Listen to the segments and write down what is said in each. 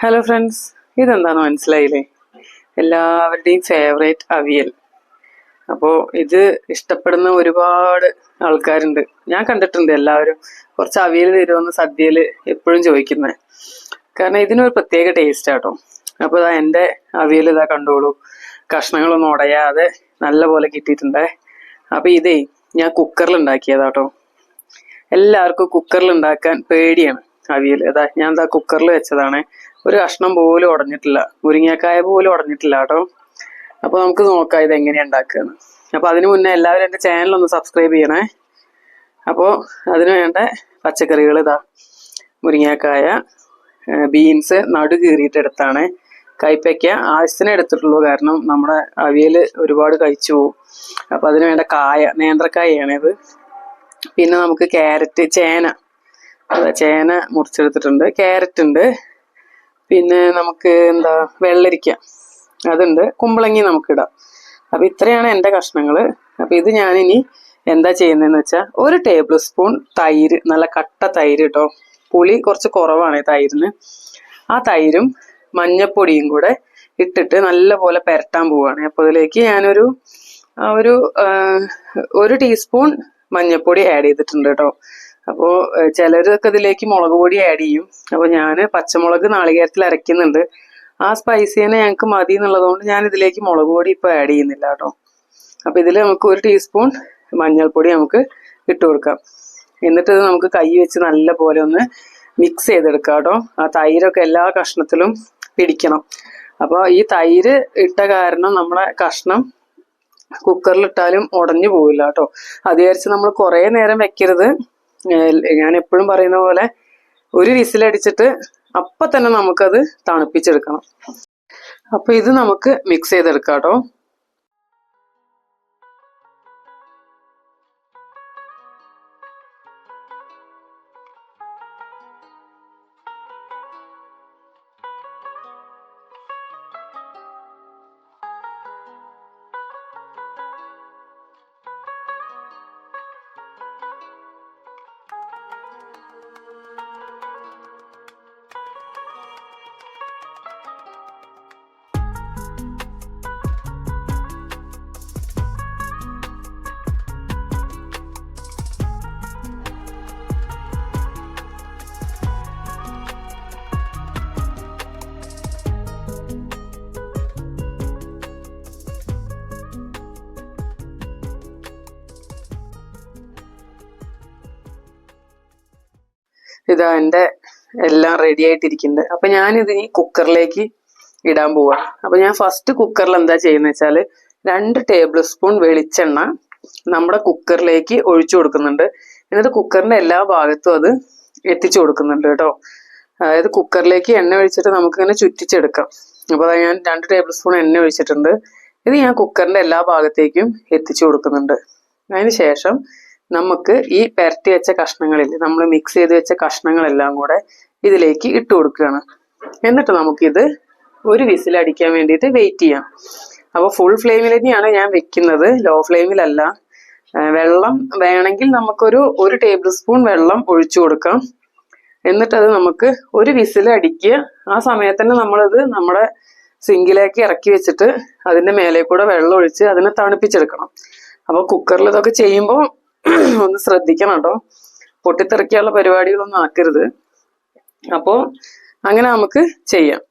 Hello friends, ഇതെന്താണെന്ന് മനസ്സിലായില്ലേ? എല്ലാവരുടെയും ഫേവറേറ്റ് അവിയൽ. അപ്പോൾ ഇത് ഇഷ്ടപ്പെടുന്ന ഒരുപാട് ആൾക്കാരുണ്ട്. ഞാൻ കണ്ടിട്ടുണ്ട് എല്ലാവരും കുറച്ച് അവിയൽ തരുമെന്ന് സദ്യയിൽ എപ്പോഴും ചോദിക്കുന്നത്. കാരണം ഇതിനൊരു പ്രത്യേക ടേസ്റ്റ് ആട്ടോ. അപ്പോൾ എൻ്റെ അവിയൽ ഇതാ കണ്ടോളൂ, കഷ്ണങ്ങളൊന്നും ഉടയാതെ നല്ല പോലെ കിട്ടിയിട്ടുണ്ടേ. അപ്പോൾ ഇതേ ഞാൻ കുക്കറിൽ ഉണ്ടാക്കിയതാട്ടോ. എല്ലാവർക്കും കുക്കറിൽ ഉണ്ടാക്കാൻ പേടിയാണ് അവിയൽ. ഞാൻ കുക്കറിൽ വെച്ചതാണ്. ഒരു കഷ്ണം പോലും ഉടഞ്ഞിട്ടില്ല, മുരിങ്ങക്കായ പോലും ഉടഞ്ഞിട്ടില്ല കേട്ടോ. അപ്പൊ നമുക്ക് നോക്കാം ഇത് എങ്ങനെയാ ഉണ്ടാക്കുകയെന്ന്. അപ്പൊ അതിനു മുന്നേ എല്ലാവരും എൻ്റെ ചാനലൊന്ന് സബ്സ്ക്രൈബ് ചെയ്യണേ. അപ്പോൾ അതിന് വേണ്ട പച്ചക്കറികൾ മുരിങ്ങക്കായ, ബീൻസ് നടു കീറിയിട്ടെടുത്താണ്. കൈപ്പയ്ക്ക ആവശ്യത്തിന് എടുത്തിട്ടുള്ളൂ, കാരണം നമ്മുടെ അവിയൽ ഒരുപാട് കഴിച്ചു പോകും. അപ്പൊ അതിന് വേണ്ട കായ നേന്ത്രക്കായാണിത്. പിന്നെ നമുക്ക് ക്യാരറ്റ്, ചേന മുറിച്ചെടുത്തിട്ടുണ്ട്, ക്യാരറ്റ് ഉണ്ട്, പിന്നെ നമുക്ക് വെള്ളരിക്ക അതുണ്ട്, കുമ്പളങ്ങി നമുക്കിടാം. അപ്പം ഇത്രയാണ് എൻ്റെ കഷ്ണങ്ങൾ. അപ്പം ഇത് ഞാനിനി എന്താ ചെയ്യുന്നതെന്ന് വെച്ചാൽ, 1 ടേബിൾ സ്പൂൺ തൈര്, നല്ല കട്ട തൈര് കേട്ടോ, പുളി കുറച്ച് കുറവാണ് തൈരിന്. ആ തൈരും മഞ്ഞപ്പൊടിയും കൂടെ ഇട്ടിട്ട് നല്ലപോലെ പുരട്ടാൻ പോവുകയാണ്. അപ്പോൾ ഇതിലേക്ക് ഞാനൊരു 1 ടീസ്പൂൺ മഞ്ഞപ്പൊടി ആഡ് ചെയ്തിട്ടുണ്ട് കേട്ടോ. അപ്പോൾ ചിലരൊക്കെ ഇതിലേക്ക് മുളക് പൊടി ആഡ് ചെയ്യും. അപ്പോൾ ഞാൻ പച്ചമുളക് നാളികേരത്തിൽ അരയ്ക്കുന്നുണ്ട്. ആ സ്പൈസി തന്നെ ഞങ്ങൾക്ക് മതി എന്നുള്ളതുകൊണ്ട് ഞാൻ ഇതിലേക്ക് മുളക് പൊടി ഇപ്പോൾ ആഡ് ചെയ്യുന്നില്ല കേട്ടോ. അപ്പോൾ ഇതിൽ നമുക്ക് 1 ടീസ്പൂൺ മഞ്ഞൾപ്പൊടി നമുക്ക് ഇട്ട് കൊടുക്കാം. എന്നിട്ട് ഇത് നമുക്ക് കൈ വെച്ച് നല്ല പോലെ ഒന്ന് മിക്സ് ചെയ്തെടുക്കാം കേട്ടോ. ആ തൈരൊക്കെ എല്ലാ കഷ്ണത്തിലും പിടിക്കണം. അപ്പോൾ ഈ തൈര് ഇട്ട കാരണം നമ്മുടെ കഷ്ണം കുക്കറിലിട്ടാലും ഉടഞ്ഞു പോവില്ല കേട്ടോ. അത് വിചാരിച്ച് നമ്മൾ കുറേ നേരം വെക്കരുത്. ഞാൻ എപ്പോഴും പറയുന്ന പോലെ 1 വിസിലടിച്ചിട്ട് അപ്പം തന്നെ നമുക്കത് തണുപ്പിച്ചെടുക്കണം. അപ്പോൾ ഇത് നമുക്ക് മിക്സ് ചെയ്തെടുക്കാം കേട്ടോ. ഇതാ എൻ്റെ എല്ലാം റെഡി ആയിട്ടിരിക്കുന്നുണ്ട്. അപ്പം ഞാനിതിനി കുക്കറിലേക്ക് ഇടാൻ പോവാം. അപ്പം ഞാൻ ഫസ്റ്റ് കുക്കറിൽ എന്താ ചെയ്യുന്നത് വെച്ചാൽ, 2 ടേബിൾ സ്പൂൺ വെളിച്ചെണ്ണ നമ്മുടെ കുക്കറിലേക്ക് ഒഴിച്ചു കൊടുക്കുന്നുണ്ട്. എന്നിട്ട് കുക്കറിൻ്റെ എല്ലാ ഭാഗത്തും അത് എത്തിച്ചു കൊടുക്കുന്നുണ്ട് കേട്ടോ. അതായത് കുക്കറിലേക്ക് എണ്ണ ഒഴിച്ചിട്ട് നമുക്കിങ്ങനെ ചുറ്റിച്ചെടുക്കാം. അപ്പോൾ ഞാൻ 2 ടേബിൾ സ്പൂൺ എണ്ണ ഒഴിച്ചിട്ടുണ്ട്. ഇത് ഞാൻ കുക്കറിൻ്റെ എല്ലാ ഭാഗത്തേക്കും എത്തിച്ചു കൊടുക്കുന്നുണ്ട്. അതിന് ശേഷം നമുക്ക് ഈ പുരട്ടി വെച്ച കഷ്ണങ്ങളില്ലേ, നമ്മൾ മിക്സ് ചെയ്ത് വെച്ച കഷ്ണങ്ങളെല്ലാം കൂടെ ഇതിലേക്ക് ഇട്ട് കൊടുക്കുകയാണ്. എന്നിട്ട് നമുക്കിത് 1 വിസിലടിക്കാൻ വേണ്ടിയിട്ട് വെയിറ്റ് ചെയ്യാം. അപ്പോൾ ഫുൾ ഫ്ലെയിമിൽ തന്നെയാണ് ഞാൻ വെക്കുന്നത്, ലോ ഫ്ലെയിമിലല്ല. വെള്ളം വേണമെങ്കിൽ നമുക്കൊരു 1 ടേബിൾ സ്പൂൺ വെള്ളം ഒഴിച്ചു കൊടുക്കാം. എന്നിട്ടത് നമുക്ക് 1 വിസിലടിക്കുക. ആ സമയത്ത് തന്നെ നമ്മളത് നമ്മുടെ സിങ്കിലേക്ക് ഇറക്കി വെച്ചിട്ട് അതിൻ്റെ മേലെ കൂടെ വെള്ളം ഒഴിച്ച് അതിനെ തണുപ്പിച്ചെടുക്കണം. അപ്പോൾ കുക്കറിൽ ഇതൊക്കെ ചെയ്യുമ്പോൾ ഒന്ന് ശ്രദ്ധിക്കണം കേട്ടോ, പൊട്ടിത്തെറിക്കാനുള്ള പരിപാടികളൊന്നും ആക്കരുത്. അപ്പോൾ അങ്ങനെ നമുക്ക് ചെയ്യാം.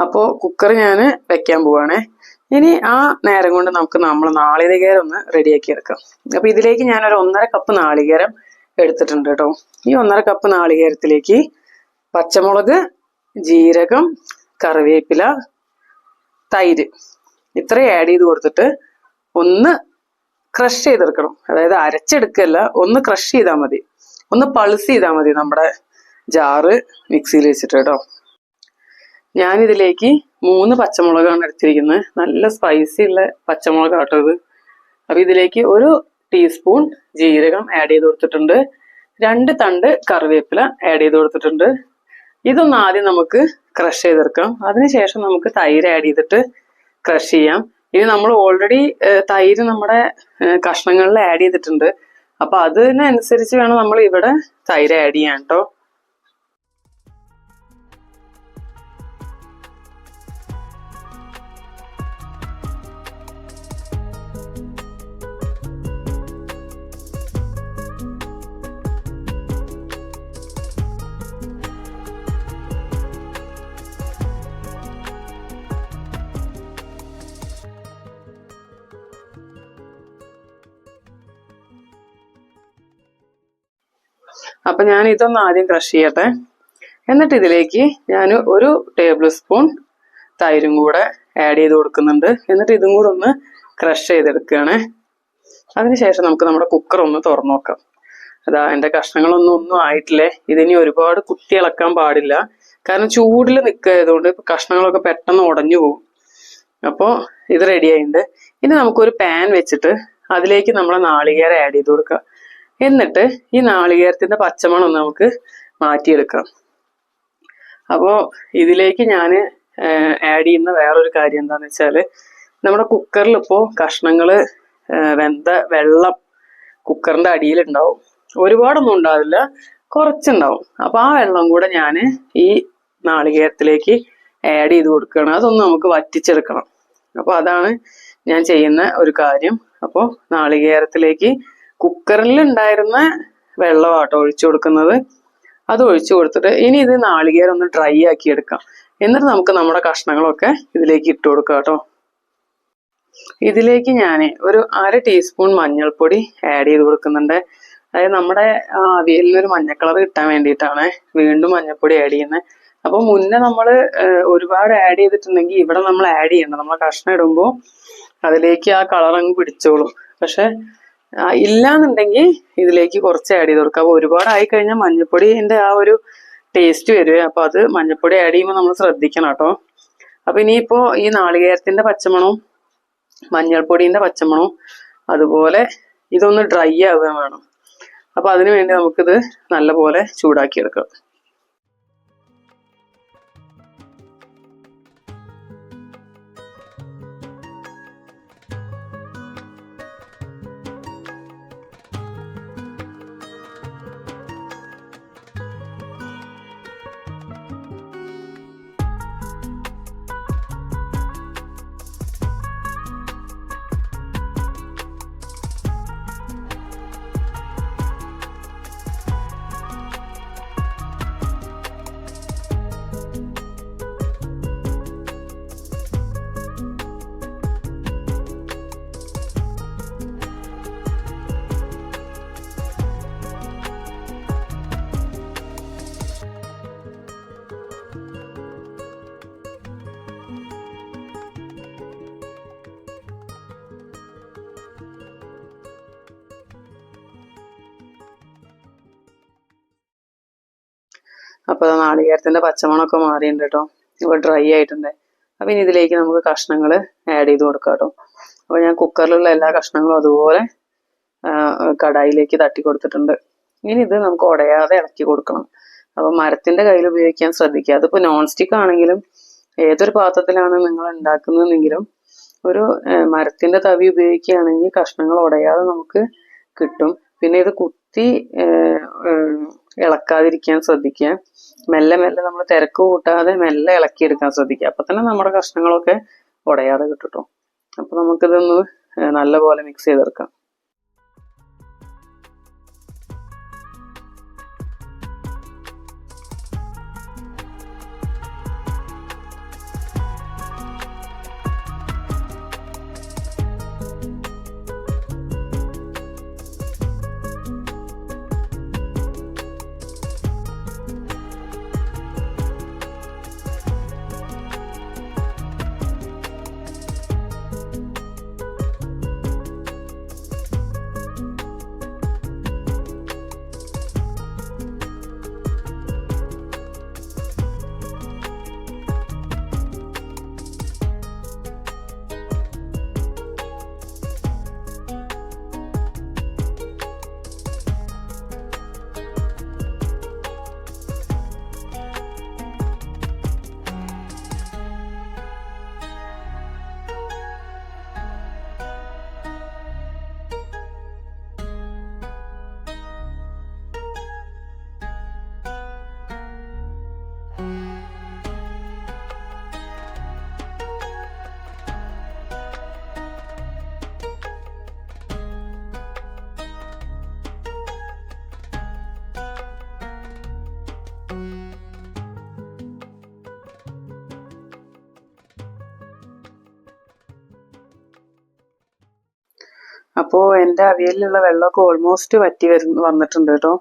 അപ്പോൾ കുക്കർ ഞാൻ വെക്കാൻ പോവാണേ. ഇനി ആ നേരം കൊണ്ട് നമുക്ക് നമ്മൾ നാളികേരം ഒന്ന് റെഡിയാക്കി എടുക്കാം. അപ്പോൾ ഇതിലേക്ക് ഞാനൊരു 1.5 കപ്പ് നാളികേരം എടുത്തിട്ടുണ്ട് കേട്ടോ. ഈ 1.5 കപ്പ് നാളികേരത്തിലേക്ക് പച്ചമുളക്, ജീരകം, കറിവേപ്പില, തൈര് ഇത്രയും ആഡ് ചെയ്ത് കൊടുത്തിട്ട് ഒന്ന് ക്രഷ് ചെയ്തെടുക്കണം. അതായത് അരച്ചെടുക്കല്ല, ഒന്ന് ക്രഷ് ചെയ്താൽ മതി, ഒന്ന് പൾസ് ചെയ്താൽ മതി നമ്മുടെ ജാറ് മിക്സിയിൽ വെച്ചിട്ട് കേട്ടോ. ഞാനിതിലേക്ക് 3 പച്ചമുളകാണ് എടുത്തിരിക്കുന്നത്. നല്ല സ്പൈസി ഉള്ള പച്ചമുളകാട്ടോ ഇത്. അപ്പൊ ഇതിലേക്ക് 1 ടീസ്പൂൺ ജീരകം ആഡ് ചെയ്ത് കൊടുത്തിട്ടുണ്ട്. 2 തണ്ട് കറിവേപ്പില ആഡ് ചെയ്ത് കൊടുത്തിട്ടുണ്ട്. ഇതൊന്ന് ആദ്യം നമുക്ക് ക്രഷ് ചെയ്തെടുക്കാം. അതിനുശേഷം നമുക്ക് തൈര് ആഡ് ചെയ്തിട്ട് ക്രഷ് ചെയ്യാം. ഇനി നമ്മൾ ഓൾറെഡി തൈര് നമ്മുടെ കഷ്ണങ്ങളിൽ ആഡ് ചെയ്തിട്ടുണ്ട്. അപ്പൊ അതിനനുസരിച്ച് വേണം നമ്മൾ ഇവിടെ തൈര് ആഡ് ചെയ്യാൻ കേട്ടോ. അപ്പൊ ഞാൻ ഇതൊന്ന് ആദ്യം ക്രഷ് ചെയ്യട്ടെ. എന്നിട്ട് ഇതിലേക്ക് ഞാൻ 1 ടേബിൾ സ്പൂൺ തൈരും കൂടെ ആഡ് ചെയ്ത് കൊടുക്കുന്നുണ്ട്. എന്നിട്ട് ഇതും കൂടെ ഒന്ന് ക്രഷ് ചെയ്തെടുക്കുകയാണ്. അതിനുശേഷം നമുക്ക് നമ്മുടെ കുക്കർ ഒന്ന് തുറന്നു നോക്കാം. അതാ എൻ്റെ കഷ്ണങ്ങളൊന്നും ആയിട്ടില്ലേ. ഇതിനി ഒരുപാട് കുത്തി ഇളക്കാൻ പാടില്ല. കാരണം ചൂടിൽ നിൽക്കുകയായതുകൊണ്ട് കഷ്ണങ്ങളൊക്കെ പെട്ടെന്ന് ഉടഞ്ഞു പോകും. അപ്പോൾ ഇത് റെഡി ആയിട്ടുണ്ട്. ഇനി നമുക്കൊരു പാൻ വെച്ചിട്ട് അതിലേക്ക് നമ്മളെ നാളികേരം ആഡ് ചെയ്ത് കൊടുക്കുക. എന്നിട്ട് ഈ നാളികേരത്തിന്റെ പച്ചമണം ഒന്ന് നമുക്ക് മാറ്റിയെടുക്കാം. അപ്പോൾ ഇതിലേക്ക് ഞാൻ ആഡ് ചെയ്യുന്ന വേറൊരു കാര്യം എന്താണെന്ന് വെച്ചാൽ, നമ്മുടെ കുക്കറിൽ ഇപ്പോൾ കഷ്ണങ്ങൾ വെന്ത വെള്ളം കുക്കറിന്റെ അടിയിലുണ്ടാവും. ഒരുപാടൊന്നും ഉണ്ടാവില്ല, കുറച്ചുണ്ടാവും. അപ്പൊ ആ വെള്ളം കൂടെ ഞാൻ ഈ നാളികേരത്തിലേക്ക് ആഡ് ചെയ്ത് കൊടുക്കുകയാണ്. അതൊന്ന് നമുക്ക് വറ്റിച്ചെടുക്കണം. അപ്പോൾ അതാണ് ഞാൻ ചെയ്യുന്ന ഒരു കാര്യം. അപ്പോൾ നാളികേരത്തിലേക്ക് കുക്കറിൽ ഉണ്ടായിരുന്ന വെള്ളമാട്ടോ ഒഴിച്ചു കൊടുക്കുന്നത്. അത് ഒഴിച്ചു കൊടുത്തിട്ട് ഇനി ഇത് നാളികേരം ഒന്ന് ഡ്രൈ ആക്കി എടുക്കാം. എന്നിട്ട് നമുക്ക് നമ്മുടെ കഷ്ണങ്ങളൊക്കെ ഇതിലേക്ക് ഇട്ട് കൊടുക്കാം കേട്ടോ. ഇതിലേക്ക് ഞാൻ ഒരു 1/2 ടീസ്പൂൺ മഞ്ഞൾപ്പൊടി ആഡ് ചെയ്ത് കൊടുക്കുന്നുണ്ട്. അതായത് നമ്മുടെ അവിയലിനൊരു മഞ്ഞ കളർ കിട്ടാൻ വേണ്ടിയിട്ടാണ് വീണ്ടും മഞ്ഞൾപ്പൊടി ആഡ് ചെയ്യുന്നത്. അപ്പൊ മുന്നേ നമ്മൾ ഒരുപാട് ആഡ് ചെയ്തിട്ടുണ്ടെങ്കിൽ ഇവിടെ നമ്മൾ ആഡ് ചെയ്യണം. നമ്മൾ കഷ്ണം ഇടുമ്പോൾ അതിലേക്ക് ആ കളർ അങ്ങ് പിടിച്ചോളും. പക്ഷെ ഇല്ലാന്നുണ്ടെങ്കിൽ ഇതിലേക്ക് കുറച്ച് ആഡ് ചെയ്ത് കൊടുക്കുക. അപ്പോൾ ഒരുപാട് ആയി കഴിഞ്ഞാൽ മഞ്ഞൾപ്പൊടിന്റെ ആ ഒരു ടേസ്റ്റ് വരുവേ. അപ്പൊ അത് മഞ്ഞൾപ്പൊടി ആഡ് ചെയ്യുമ്പോൾ നമ്മൾ ശ്രദ്ധിക്കണം കേട്ടോ. അപ്പൊ ഇനിയിപ്പോ ഈ നാളികേരത്തിന്റെ പച്ചമണവും മഞ്ഞൾപ്പൊടിന്റെ പച്ചമണവും അതുപോലെ ഇതൊന്ന് ഡ്രൈ ആവുക വേണം. അപ്പൊ അതിനു വേണ്ടി നമുക്കിത് നല്ലപോലെ ചൂടാക്കിയെടുക്കാം. അപ്പൊ നാളികേരത്തിന്റെ പച്ചമണമൊക്കെ മാറിയിട്ടുണ്ട് കേട്ടോ. ഇപ്പൊ ഡ്രൈ ആയിട്ടുണ്ട്. അപ്പൊ ഇനി ഇതിലേക്ക് നമുക്ക് കഷ്ണങ്ങൾ ആഡ് ചെയ്ത് കൊടുക്കാം കേട്ടോ. അപ്പൊ ഞാൻ കുക്കറിലുള്ള എല്ലാ കഷ്ണങ്ങളും അതുപോലെ കടായിലേക്ക് തട്ടി കൊടുത്തിട്ടുണ്ട്. ഇനി ഇത് നമുക്ക് ഉടയാതെ ഇളക്കി കൊടുക്കണം. അപ്പൊ മരത്തിന്റെ കയ്യിൽ ഉപയോഗിക്കാൻ ശ്രദ്ധിക്കുക. അതിപ്പോ നോൺ സ്റ്റിക്ക് ആണെങ്കിലും ഏതൊരു പാത്രത്തിലാണ് നിങ്ങൾ ഉണ്ടാക്കുന്നതെങ്കിലും ഒരു മരത്തിന്റെ തവി ഉപയോഗിക്കുകയാണെങ്കിൽ കഷ്ണങ്ങൾ ഉടയാതെ നമുക്ക് കിട്ടും. പിന്നെ ഇത് കുത്തി ഇളക്കാതിരിക്കാൻ ശ്രദ്ധിക്കുക. മെല്ലെ മെല്ലെ നമ്മൾ തിരക്ക് കൂട്ടാതെ മെല്ലെ ഇളക്കിയെടുക്കാൻ ശ്രദ്ധിക്കുക. അപ്പൊ തന്നെ നമ്മുടെ കഷ്ണങ്ങളൊക്കെ ഉടയാതെ കിട്ടും. അപ്പൊ നമുക്കിതൊന്ന് നല്ലപോലെ മിക്സ് ചെയ്തെടുക്കാം. അപ്പോൾ എൻ്റെ അവിയലിലുള്ള വെള്ളമൊക്കെ ഓൾമോസ്റ്റ് വറ്റി വന്നിട്ടുണ്ട് കേട്ടോ.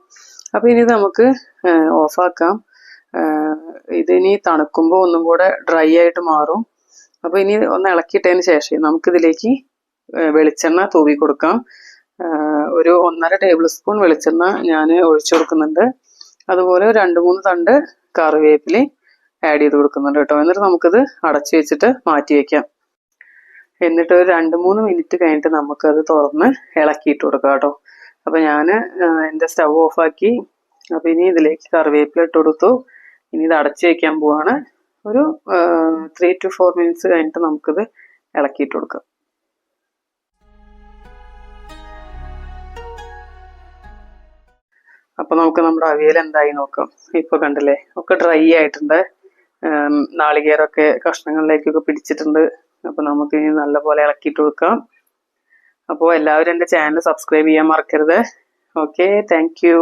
അപ്പോൾ ഇനി നമുക്ക് ഓഫാക്കാം. ഇതിനി തണുക്കുമ്പോൾ ഒന്നും കൂടെ ഡ്രൈ ആയിട്ട് മാറും. അപ്പോൾ ഇനി ഒന്ന് ഇളക്കിയിട്ടതിന് ശേഷം നമുക്കിതിലേക്ക് വെളിച്ചെണ്ണ തൂവി കൊടുക്കാം. ഒരു 1.5 ടേബിൾ സ്പൂൺ വെളിച്ചെണ്ണ ഞാൻ ഒഴിച്ചു കൊടുക്കുന്നുണ്ട്. അതുപോലെ 2-3 തണ്ട് കറിവേപ്പില ആഡ് ചെയ്ത് കൊടുക്കുന്നുണ്ട് കേട്ടോ. എന്നിട്ട് നമുക്കിത് അടച്ചു വെച്ചിട്ട് മാറ്റി വയ്ക്കാം. എന്നിട്ട് ഒരു 2-3 മിനിറ്റ് കഴിഞ്ഞിട്ട് നമുക്കത് തുറന്ന് ഇളക്കിയിട്ട് കൊടുക്കാം കേട്ടോ. അപ്പോൾ ഞാൻ എൻ്റെ സ്റ്റവ് ഓഫാക്കി. അപ്പോൾ ഇനി ഇതിലേക്ക് കറിവേപ്പില ഇട്ട് കൊടുത്തു. ഇനി ഇത് അടച്ചു വയ്ക്കാൻ പോവാണ്. ഒരു 3 to 4 മിനിറ്റ്സ് കഴിഞ്ഞിട്ട് നമുക്കിത് ഇളക്കിയിട്ട് കൊടുക്കാം. അപ്പോൾ നമുക്ക് നമ്മുടെ അവിയൽ എന്തായി നോക്കാം. ഇപ്പോൾ കണ്ടില്ലേ, ഒക്കെ ഡ്രൈ ആയിട്ടുണ്ട്. നാളികേരമൊക്കെ കഷ്ണങ്ങളിലേക്കൊക്കെ പിടിച്ചിട്ടുണ്ട്. അപ്പോൾ നമുക്ക് ഇനി നല്ലപോലെ ഇളക്കിയിട്ട് കൊടുക്കാം. അപ്പോൾ എല്ലാവരും എൻ്റെ ചാനൽ സബ്സ്ക്രൈബ് ചെയ്യാൻ മറക്കരുത്. Okay, thank you.